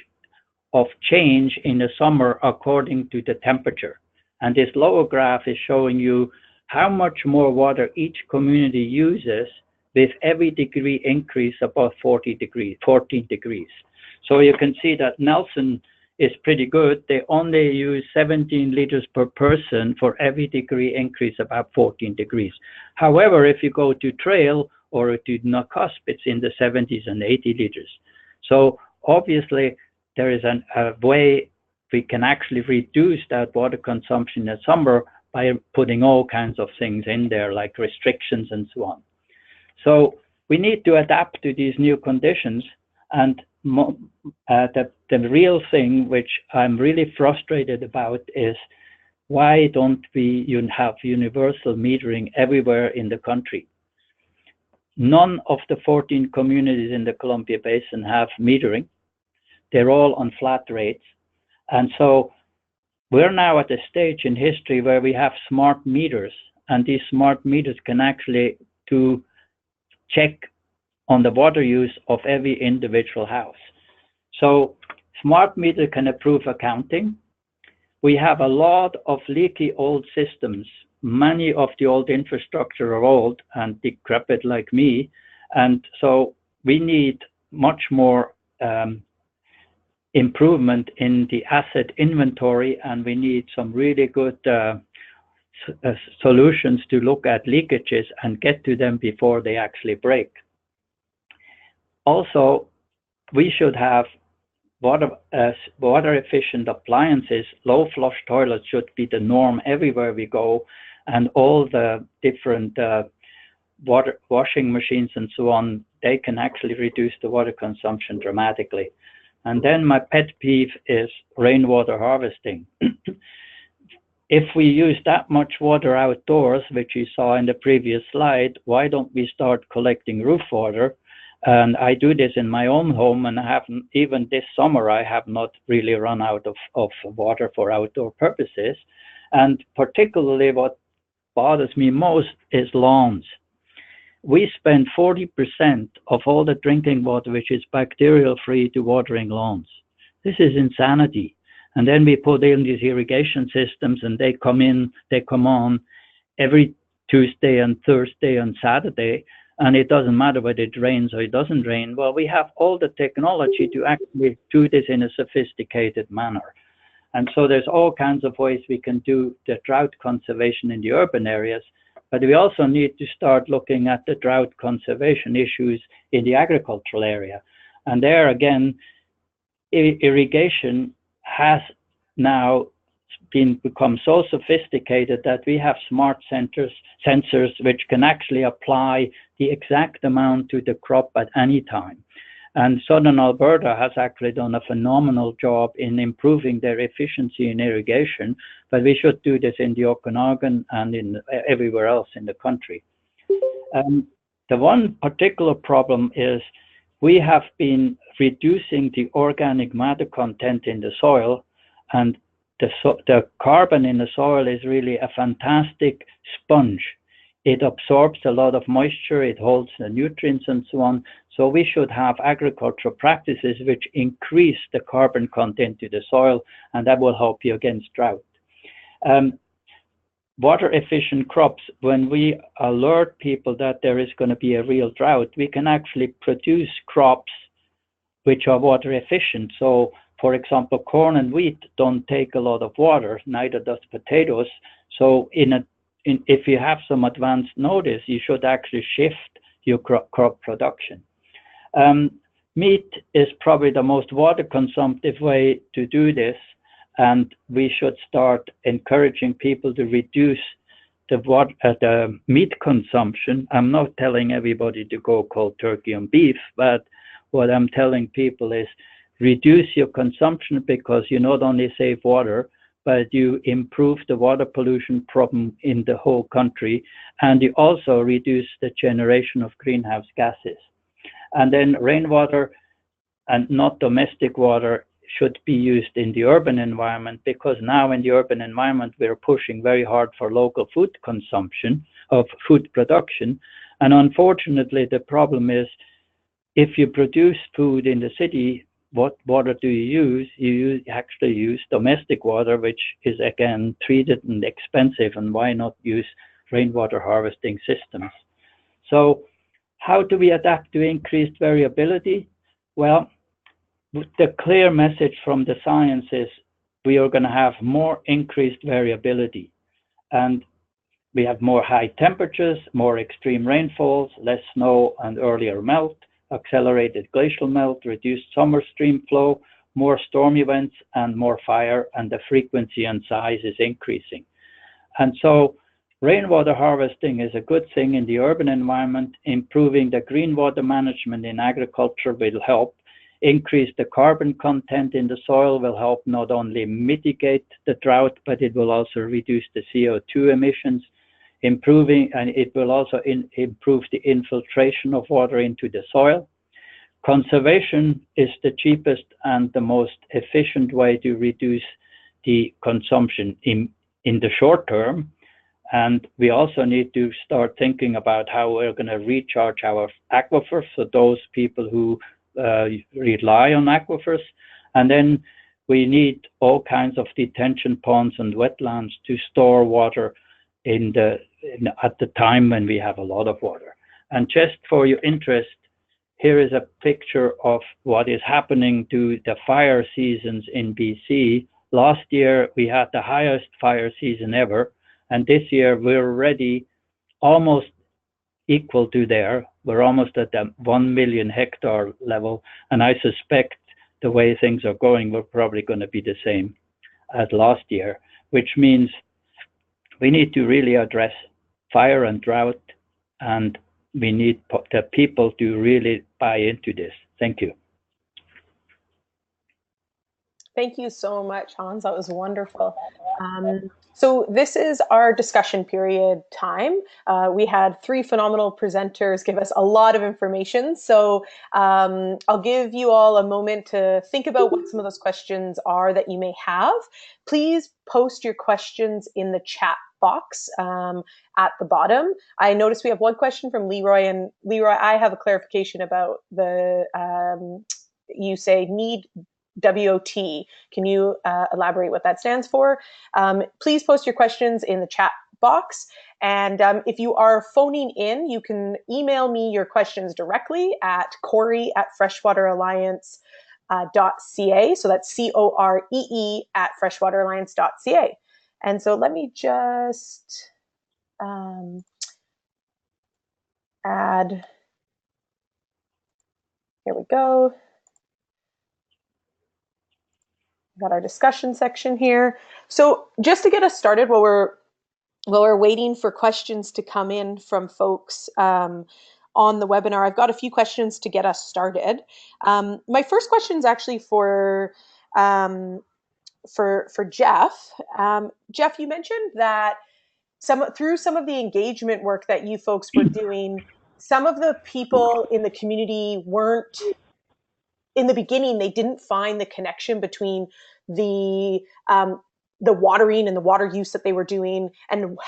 of change in the summer according to the temperature. And this lower graph is showing you how much more water each community uses with every degree increase above 14 degrees. So you can see that Nelson is pretty good. They only use 17 liters per person for every degree increase about 14 degrees. However, if you go to Trail or to Nocas, it's in the 70s and 80 liters. So obviously there is a way we can actually reduce that water consumption in the summer by putting all kinds of things in there, like restrictions and so on. So we need to adapt to these new conditions. And the real thing which I'm really frustrated about is, why don't we have universal metering everywhere in the country? None of the 14 communities in the Columbia Basin have metering. They're all on flat rates. And so we're now at a stage in history where we have smart meters, and these smart meters can actually do check on the water use of every individual house. So smart meter can improve accounting. We have a lot of leaky old systems. Many of the old infrastructure are old and decrepit like me. And so we need much more improvement in the asset inventory, and we need some really good solutions to look at leakages and get to them before they actually break. Also, we should have water efficient appliances. Low flush toilets should be the norm everywhere we go, and all the different washing machines and so on, they can actually reduce the water consumption dramatically. And then my pet peeve is rainwater harvesting. If we use that much water outdoors, which you saw in the previous slide, why don't we start collecting roof water? And I do this in my own home, and I haven't, even this summer, I have not really run out of water for outdoor purposes. And particularly what bothers me most is lawns. We spend 40% of all the drinking water, which is bacterial free, to watering lawns. This is insanity. And then we put in these irrigation systems, and they come on every Tuesday and Thursday and Saturday, and it doesn't matter whether it rains or it doesn't rain. Well, we have all the technology to actually do this in a sophisticated manner. And so there's all kinds of ways we can do the drought conservation in the urban areas, but we also need to start looking at the drought conservation issues in the agricultural area. And there again, irrigation has now become so sophisticated that we have smart sensors which can actually apply the exact amount to the crop at any time. And Southern Alberta has actually done a phenomenal job in improving their efficiency in irrigation, but we should do this in the Okanagan and in everywhere else in the country. The one particular problem is we have been reducing the organic matter content in the soil, and the carbon in the soil is really a fantastic sponge. It absorbs a lot of moisture, it holds the nutrients and so on. So we should have agricultural practices which increase the carbon content to the soil, and that will help you against drought. Water efficient crops, when we alert people that there is going to be a real drought, we can actually produce crops which are water efficient. So for example, corn and wheat don't take a lot of water, neither does potatoes. So if you have some advanced notice, you should actually shift your crop production. Meat is probably the most water consumptive way to do this, and we should start encouraging people to reduce the meat consumption. I'm not telling everybody to go cold turkey on beef, but what I'm telling people is reduce your consumption, because you not only save water, but you improve the water pollution problem in the whole country, and you also reduce the generation of greenhouse gases. And then rainwater and not domestic water should be used in the urban environment, because now in the urban environment, we're pushing very hard for local food consumption, of food production. And unfortunately, the problem is, if you produce food in the city, what water do you use? You actually use domestic water, which is again treated and expensive, and why not use rainwater harvesting systems? So how do we adapt to increased variability? Well, the clear message from the science is we are going to have more increased variability, and we have more high temperatures, more extreme rainfalls, less snow and earlier melt, accelerated glacial melt, reduced summer stream flow, more storm events, and more fire, and the frequency and size is increasing. And so rainwater harvesting is a good thing in the urban environment. Improving the green water management in agriculture will help. Increase the carbon content in the soil will help not only mitigate the drought, but it will also reduce the CO2 emissions. And it will also improve the infiltration of water into the soil. Conservation is the cheapest and the most efficient way to reduce the consumption in the short term. And we also need to start thinking about how we're going to recharge our aquifers for those people who rely on aquifers. And then we need all kinds of detention ponds and wetlands to store water at the time when we have a lot of water. And just for your interest, here is a picture of what is happening to the fire seasons in BC. Last year, we had the highest fire season ever. And this year, we're already almost equal to there. We're almost at the 1 million hectare level. And I suspect the way things are going, we're probably going to be the same as last year, which means we need to really address fire and drought, and we need the people to really buy into this. Thank you. Thank you so much, Hans. That was wonderful. So this is our discussion period time. We had 3 phenomenal presenters give us a lot of information. So I'll give you all a moment to think about what some of those questions are that you may have. Please post your questions in the chat box at the bottom. I noticed we have one question from Leroy, and Leroy, I have a clarification about the, you say need WOT. Can you elaborate what that stands for? Please post your questions in the chat box. And if you are phoning in, you can email me your questions directly at corey@freshwateralliance.ca. So that's COREE at freshwateralliance.ca. And so let me just add, here we go. Got our discussion section here. So just to get us started, while we're waiting for questions to come in from folks on the webinar, I've got a few questions to get us started. My first question is actually for Jeff. Jeff, you mentioned that through some of the engagement work that you folks were doing, some of the people in the community weren't, in the beginning, they didn't find the connection between the watering and the water use that they were doing, and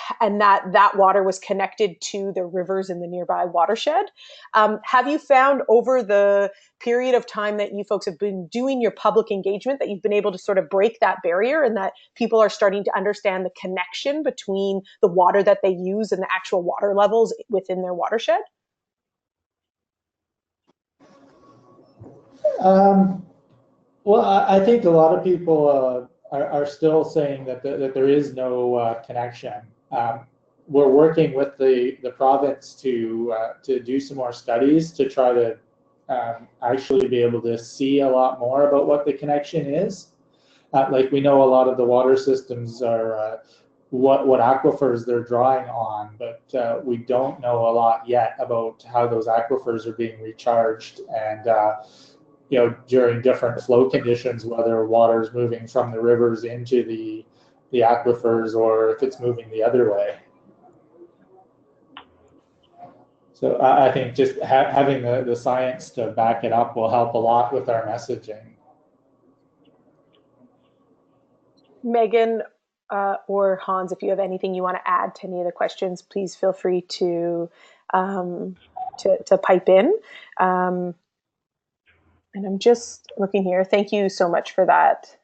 that water was connected to the rivers in the nearby watershed. Have you found over the period of time that you folks have been doing your public engagement that you've been able to sort of break that barrier, and that people are starting to understand the connection between the water that they use and the actual water levels within their watershed? Well, I think a lot of people are still saying that there is no connection. We're working with the province to do some more studies to try to actually be able to see a lot more about what the connection is. Like, we know a lot of the water systems are what aquifers they're drawing on, but we don't know a lot yet about how those aquifers are being recharged, and during different flow conditions, whether water is moving from the rivers into the aquifers or if it's moving the other way. So I think just having the science to back it up will help a lot with our messaging. Megan or Hans, if you have anything you want to add to any of the questions, please feel free to pipe in. And I'm just looking here. Thank you so much for that.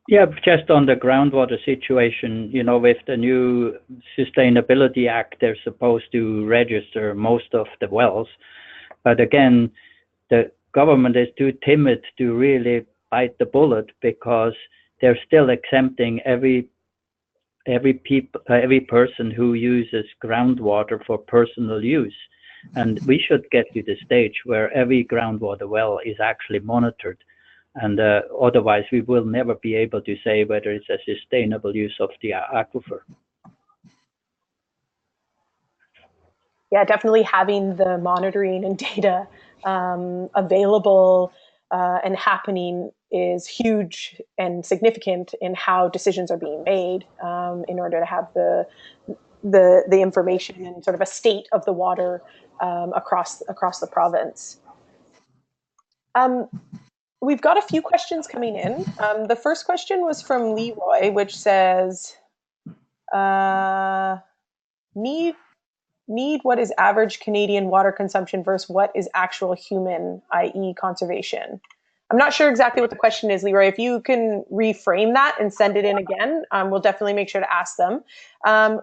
Yeah, just on the groundwater situation, with the new Sustainability Act, they're supposed to register most of the wells. But again, the government is too timid to really bite the bullet, because they're still exempting every person who uses groundwater for personal use. And we should get to the stage where every groundwater well is actually monitored. And otherwise, we will never be able to say whether it's a sustainable use of the aquifer. Yeah, definitely having the monitoring and data available and happening is huge and significant in how decisions are being made, in order to have the information and sort of a state of the water across the province. We've got a few questions coming in. The first question was from Leroy, which says, uh, need need what is average Canadian water consumption versus what is actual human, i.e. conservation. I'm not sure exactly what the question is, Leroy. If you can reframe that and send it in again, we'll definitely make sure to ask them.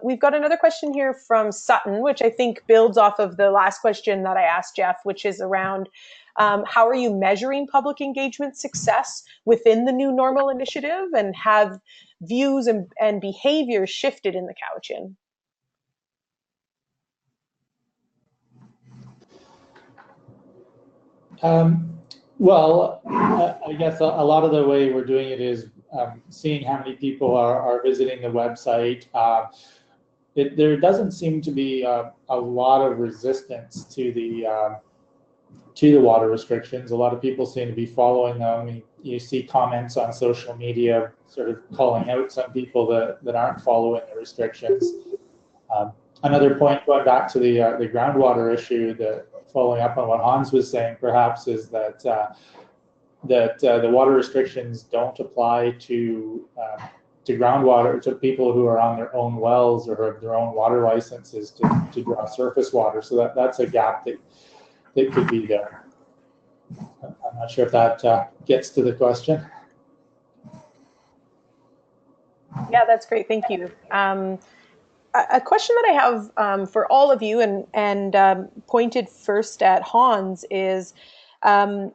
We've got another question here from Sutton, which I think builds off of the last question that I asked Jeff, which is around how are you measuring public engagement success within the New Normal initiative, and have views and behaviors shifted in the Cowichan? Well, I guess a lot of the way we're doing it is seeing how many people are visiting the website. There doesn't seem to be a lot of resistance to the water restrictions. A lot of people seem to be following them. You see comments on social media sort of calling out some people that aren't following the restrictions. Another point, going back to the groundwater issue, that following up on what Hans was saying, perhaps, is that the water restrictions don't apply to groundwater, to people who are on their own wells or have their own water licenses to draw surface water. So that's a gap that could be there. I'm not sure if that gets to the question. Yeah, that's great. Thank you. A question that I have for all of you, and pointed first at Hans, is um,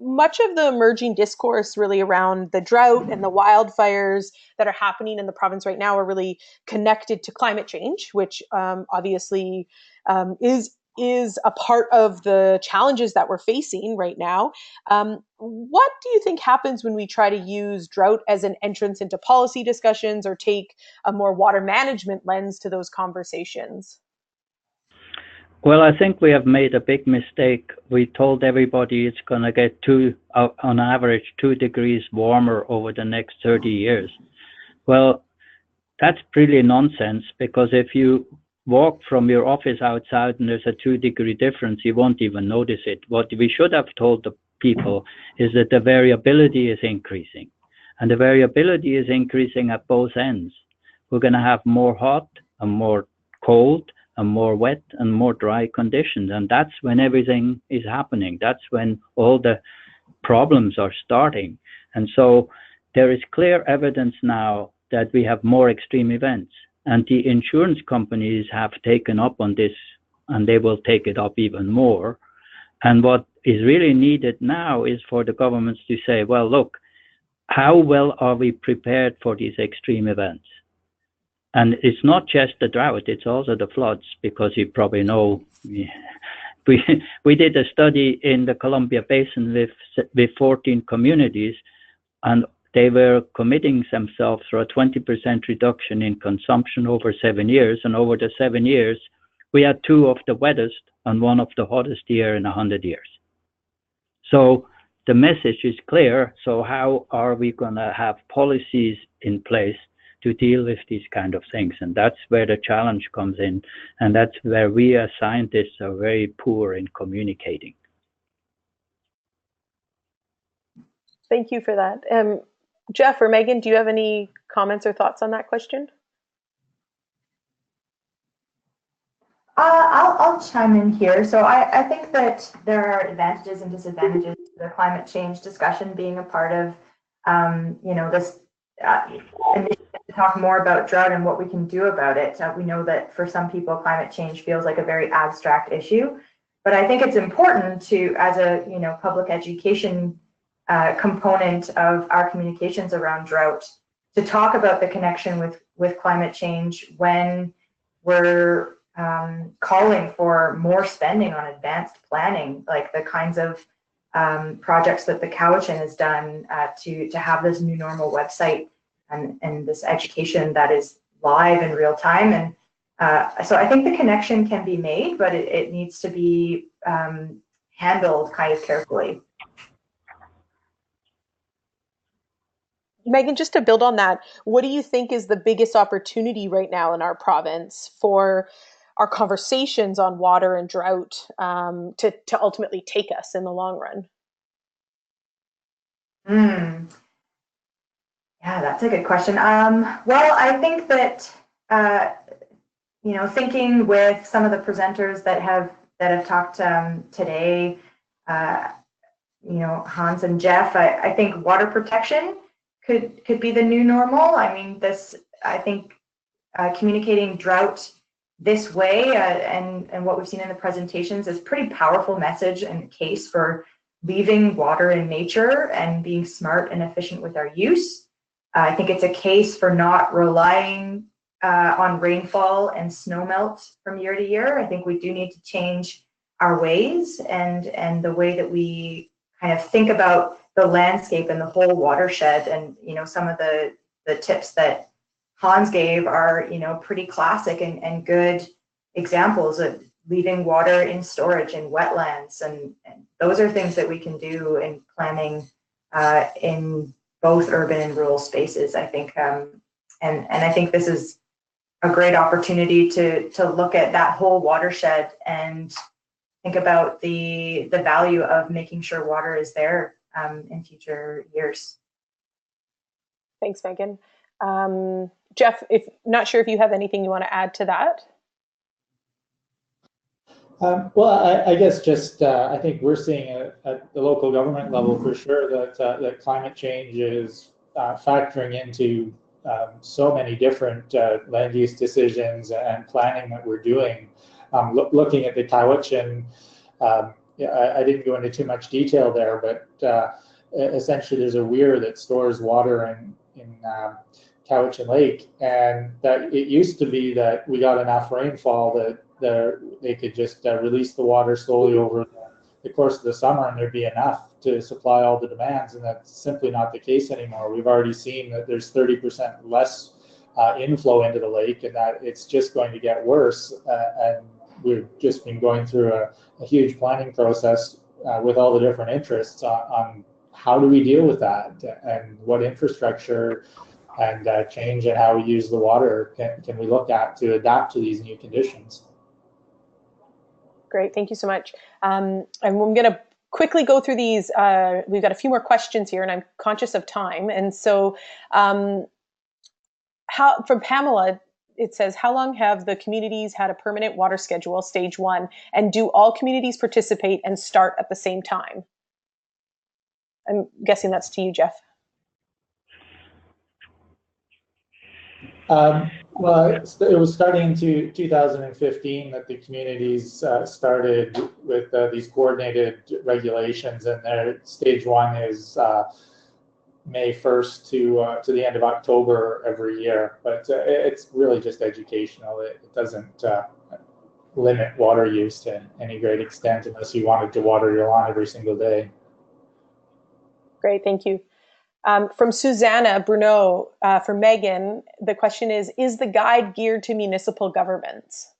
much of the emerging discourse really around the drought and the wildfires that are happening in the province right now are really connected to climate change, which obviously is a part of the challenges that we're facing right now. What do you think happens when we try to use drought as an entrance into policy discussions, or take a more water management lens to those conversations? Well, I think we have made a big mistake. We told everybody it's going to get on average 2 degrees warmer over the next 30 years. Well, that's really nonsense, because if you walk from your office outside and there's a 2-degree difference, you won't even notice it. What we should have told the people is that the variability is increasing, and the variability is increasing at both ends. We're going to have more hot and more cold and more wet and more dry conditions, and that's when everything is happening. That's when all the problems are starting. And so there is clear evidence now that we have more extreme events, and the insurance companies have taken up on this, and they will take it up even more. And what is really needed now is for the governments to say, well, look, how well are we prepared for these extreme events? And it's not just the drought, it's also the floods, because you probably know we did a study in the Columbia Basin with 14 communities, and they were committing themselves for a 20% reduction in consumption over 7 years. And over the 7 years, we had 2 of the wettest and 1 of the hottest year in 100 years. So the message is clear. So how are we going to have policies in place to deal with these kind of things? And that's where the challenge comes in. And that's where we as scientists are very poor in communicating. Thank you for that. Jeff or Megan, do you have any comments or thoughts on that question? I'll chime in here. So I think that there are advantages and disadvantages to the climate change discussion being a part of, this initiative to talk more about drought and what we can do about it. We know that for some people, climate change feels like a very abstract issue, but I think it's important to, as a public education component of our communications around drought, to talk about the connection with climate change when we're calling for more spending on advanced planning, like the kinds of projects that the Cowichan has done to have this new normal website and this education that is live in real time. And so I think the connection can be made, but it needs to be handled kind of carefully. Megan, just to build on that, what do you think is the biggest opportunity right now in our province for our conversations on water and drought to ultimately take us in the long run? Hmm. Yeah, that's a good question. Well, I think that thinking with some of the presenters that have talked today, uh, Hans and Jeff, I think water protection could be the new normal. I mean, I think communicating drought this way and what we've seen in the presentations is pretty powerful message and case for leaving water in nature and being smart and efficient with our use. I think it's a case for not relying on rainfall and snowmelt from year to year. I think we do need to change our ways and the way that we kind of think about the landscape and the whole watershed. And some of the tips that Hans gave are pretty classic and good examples of leaving water in storage in wetlands, and those are things that we can do in planning in both urban and rural spaces, I think. And I think this is a great opportunity to look at that whole watershed and think about the value of making sure water is there in future years. Thanks, Megan. Jeff, not sure if you have anything you want to add to that. Well, I guess just I think we're seeing at the local government level for sure that climate change is factoring into so many different land use decisions and planning that we're doing. Looking at the Cowichan, I didn't go into too much detail there, but essentially there's a weir that stores water in Cowichan Lake, and that it used to be that we got enough rainfall that they could just release the water slowly over the course of the summer and there'd be enough to supply all the demands, and that's simply not the case anymore. We've already seen that there's 30% less inflow into the lake, and that it's just going to get worse, and we've just been going through a huge planning process with all the different interests on how do we deal with that and what infrastructure and change in how we use the water can we look at to adapt to these new conditions. Great, thank you so much. And I'm going to quickly go through these. We've got a few more questions here, and I'm conscious of time. And so, from Pamela, it says, how long have the communities had a permanent water schedule, stage 1, and do all communities participate and start at the same time? I'm guessing that's to you, Jeff. Well, it was starting in 2015 that the communities started with these coordinated regulations, and their stage 1 is May 1st to the end of October every year. But it's really just educational. It doesn't limit water use to any great extent unless you wanted to water your lawn every single day. Great, thank you. From Susanna Bruneau, for Megan, the question is the guide geared to municipal governments?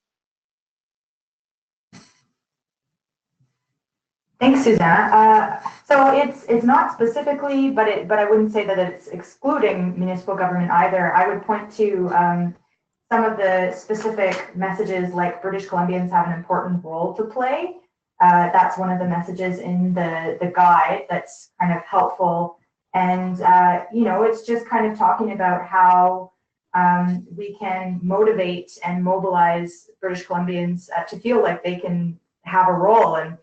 Thanks, Susanna. So it's not specifically, but I wouldn't say that it's excluding municipal government either. I would point to some of the specific messages, like British Columbians have an important role to play. That's one of the messages in the guide that's kind of helpful. And, it's just kind of talking about how we can motivate and mobilize British Columbians to feel like they can have a role. And,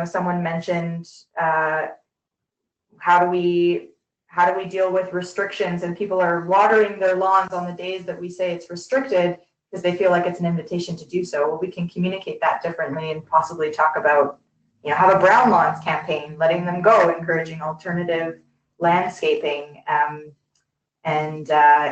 someone mentioned how do we deal with restrictions, and people are watering their lawns on the days that we say it's restricted because they feel like it's an invitation to do so. Well, we can communicate that differently and possibly talk about have a brown lawns campaign, letting them go, encouraging alternative landscaping, and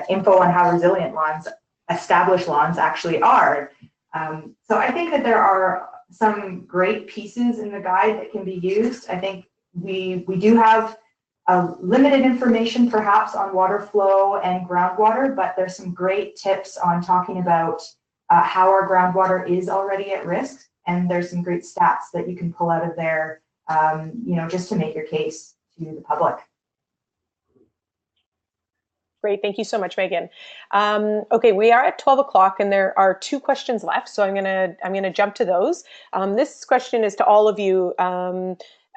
info on how resilient lawns, established lawns, actually are. So I think that there are some great pieces in the guide that can be used. I think we do have limited information perhaps on water flow and groundwater, but there's some great tips on talking about how our groundwater is already at risk. And there's some great stats that you can pull out of there, just to make your case to the public. Great, thank you so much, Megan. Okay, we are at 12 o'clock, and there are 2 questions left, so I'm gonna jump to those. This question is to all of you.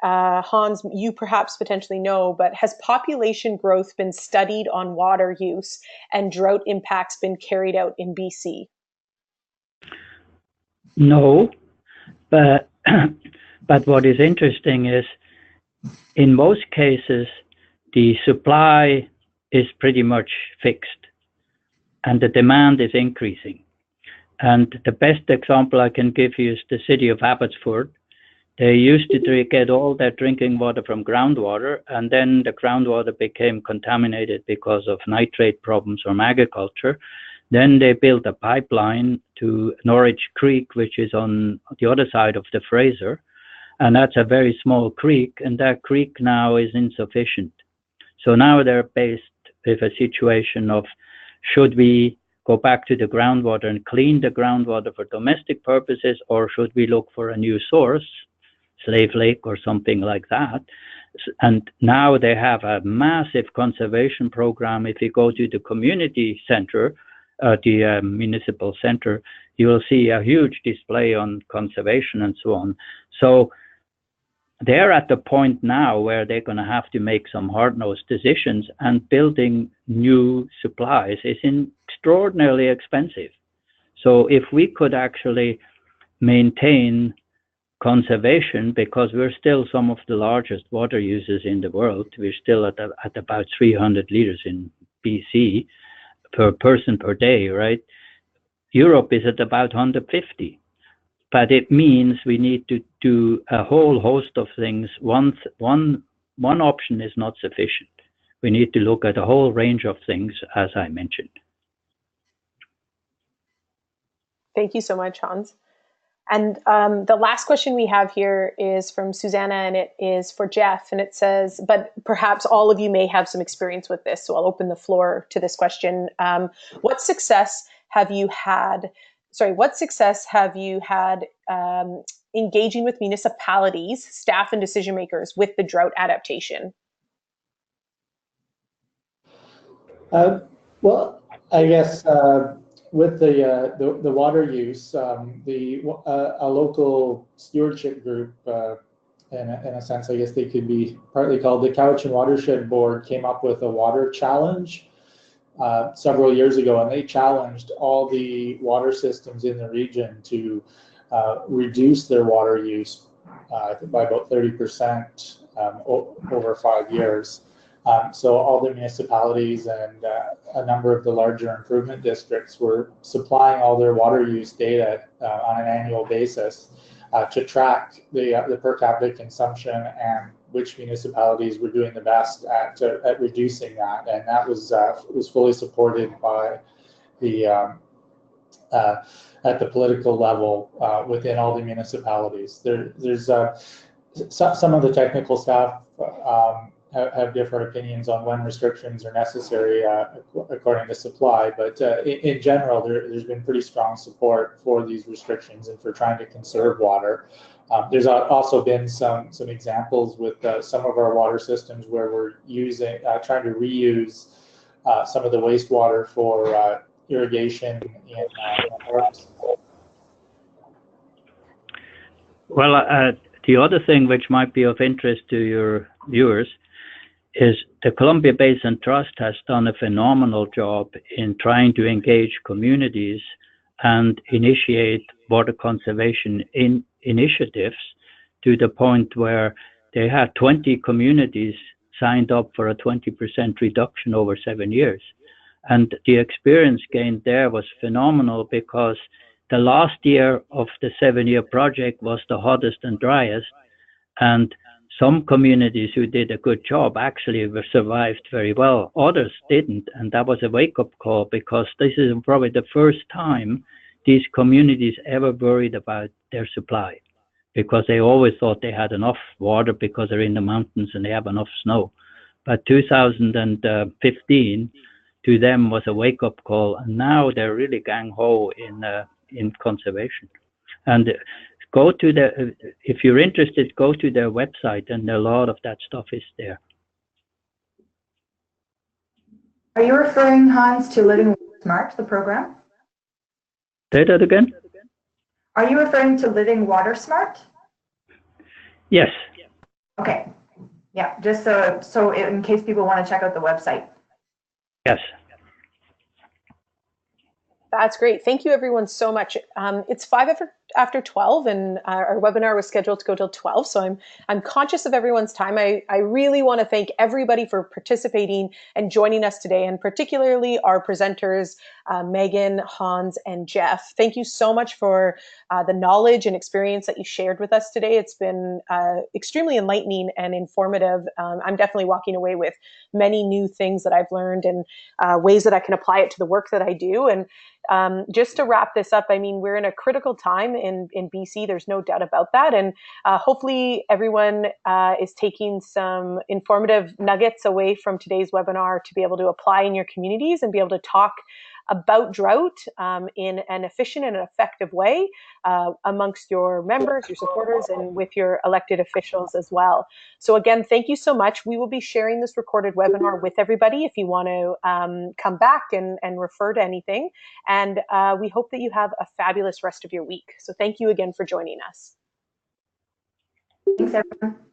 Hans, you perhaps potentially know, but has population growth been studied on water use and drought impacts been carried out in BC? No, but but what is interesting is in most cases the supply is pretty much fixed and the demand is increasing. And the best example I can give you is the city of Abbotsford. They used to get all their drinking water from groundwater, and then the groundwater became contaminated because of nitrate problems from agriculture. Then they built a pipeline to Norwich Creek, which is on the other side of the Fraser. And that's a very small creek, and that creek now is insufficient. So now they're faced with a situation of, should we go back to the groundwater and clean the groundwater for domestic purposes, or should we look for a new source, Slave Lake or something like that? And now they have a massive conservation program. If you go to the community center, the municipal center, you will see a huge display on conservation and so on. So they're at the point now where they're going to have to make some hard-nosed decisions, and building new supplies is extraordinarily expensive. So if we could actually maintain conservation, because we're still some of the largest water users in the world, we're still at about 300 liters in BC per person per day, right? Europe is at about 150. But it means we need to do a whole host of things. One option is not sufficient. We need to look at a whole range of things, as I mentioned. Thank you so much, Hans. And the last question we have here is from Susanna, and it is for Jeff. And it says, but perhaps all of you may have some experience with this, so I'll open the floor to this question. What success have you had engaging with municipalities, staff, and decision makers with the drought adaptation? Well, I guess with the water use, a local stewardship group, in a sense, I guess they could be partly called the Cowichan Watershed Board, came up with a water challenge several years ago, and they challenged all the water systems in the region to reduce their water use by about 30% over 5 years. So all the municipalities and a number of the larger improvement districts were supplying all their water use data on an annual basis to track the per capita consumption and which municipalities were doing the best at reducing that, and that was fully supported by the at the political level within all the municipalities. There's some of the technical staff have different opinions on when restrictions are necessary according to supply, but in general, there's been pretty strong support for these restrictions and for trying to conserve water. There's also been some examples with some of our water systems where we're trying to reuse some of the wastewater for irrigation in parks. Well, the other thing which might be of interest to your viewers is the Columbia Basin Trust has done a phenomenal job in trying to engage communities and initiate water conservation initiatives to the point where they had 20 communities signed up for a 20% reduction over 7 years. And the experience gained there was phenomenal, because the last year of the 7-year project was the hottest and driest, and some communities who did a good job actually survived very well. Others didn't, and that was a wake-up call, because this is probably the first time these communities ever worried about their supply, because they always thought they had enough water because they're in the mountains and they have enough snow. But 2015 to them was a wake-up call, and now they're really gang-ho in conservation. And if you're interested, go to their website, and a lot of that stuff is there. Are you referring, Hans, to Living Water Smart, the program? Say that again? Are you referring to Living Water Smart? Yes. Okay. Yeah, just so in case people want to check out the website. Yes. That's great. Thank you, everyone, so much. It's 5 after 12, and our webinar was scheduled to go till 12. So I'm conscious of everyone's time. I really want to thank everybody for participating and joining us today, and particularly our presenters, Megan, Hans, and Jeff. Thank you so much for the knowledge and experience that you shared with us today. It's been extremely enlightening and informative. I'm definitely walking away with many new things that I've learned and ways that I can apply it to the work that I do. And just to wrap this up, I mean, we're in a critical time in BC. There's no doubt about that. And hopefully everyone is taking some informative nuggets away from today's webinar to be able to apply in your communities and be able to talk about drought in an efficient and effective way amongst your members, your supporters, and with your elected officials as well. So again, thank you so much. We will be sharing this recorded webinar with everybody if you want to come back and refer to anything. And we hope that you have a fabulous rest of your week. So thank you again for joining us. Thanks, everyone.